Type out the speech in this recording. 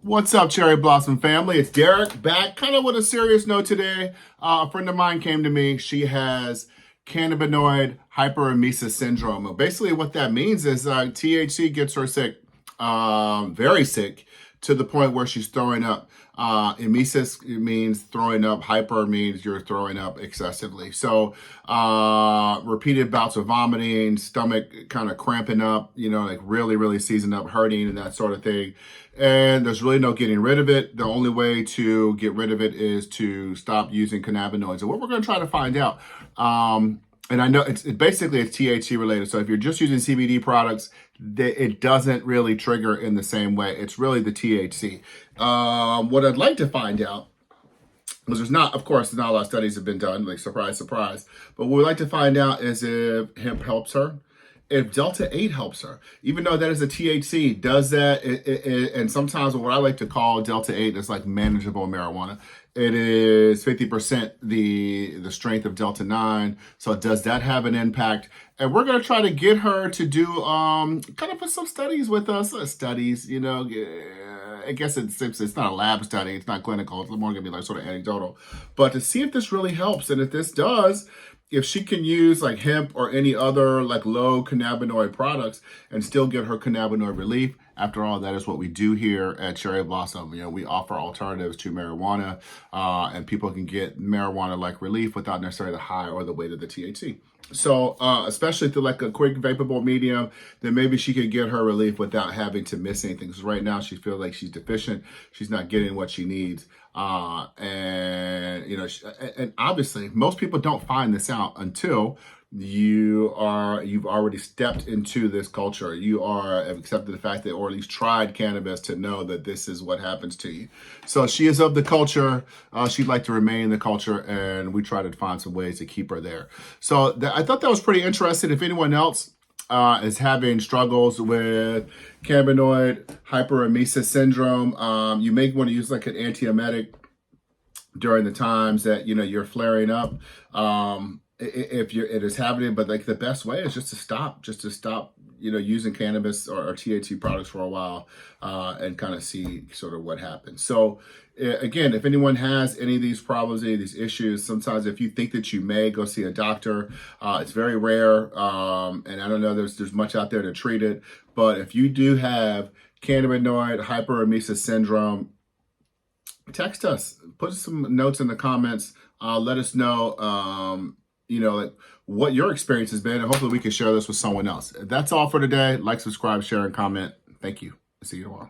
What's up, Cherry Blossom family? It's Derek back, kind of with a serious note today. A friend of mine came to me. She has cannabinoid hyperemesis syndrome. Basically, what that means is THC gets her sick, very sick, to the point where she's throwing up. Emesis means throwing up. Hyper means you're throwing up excessively. So repeated bouts of vomiting, stomach kind of cramping up, like really, really seizing up, hurting, and that sort of thing. And there's really no getting rid of it. The only way to get rid of it is to stop using cannabinoids. And what we're going to try to find out, and I know it's THC related. So if you're just using CBD products, it doesn't really trigger in the same way. It's really the THC. What I'd like to find out, because not a lot of studies have been done, like surprise, surprise. But what we'd like to find out is if hemp helps her, if Delta 8 helps her. Even though that is a THC, does that, and sometimes what I like to call Delta 8 is like manageable marijuana. It is 50% the strength of Delta 9. So does that have an impact? And we're going to try to get her to do kind of put some studies with us. Studies, I guess it's not a lab study. It's not clinical. It's more going to be like sort of anecdotal. But to see if this really helps. And if this does, if she can use like hemp or any other like low cannabinoid products and still get her cannabinoid relief. After all, that is what we do here at Cherry Blossom. We offer alternatives to marijuana, and people can get marijuana-like relief without necessarily the high or the weight of the THC. So, especially through like a quick vapable medium, then maybe she could get her relief without having to miss anything. Because right now she feels like she's deficient. She's not getting what she needs. And obviously most people don't find this out until you've already stepped into this culture. You have accepted the fact that, or at least tried cannabis to know that this is what happens to you. So she is of the culture. She'd like to remain in the culture, and we try to find some ways to keep her there. So I thought that was pretty interesting. If anyone else is having struggles with cannabinoid hyperemesis syndrome, you may want to use like an antiemetic during the times that you're flaring up. If it is happening, but like the best way is just to stop using cannabis or THC products for a while, and kind of see sort of what happens. So again, if anyone has any of these problems, any of these issues, sometimes if you think that you may, go see a doctor. It's very rare, and I don't know there's much out there to treat it, but if you do have cannabinoid hyperemesis syndrome, text us, put some notes in the comments, let us know like what your experience has been, and hopefully we can share this with someone else. That's all for today. Like, subscribe, share, and comment. Thank you. See you tomorrow.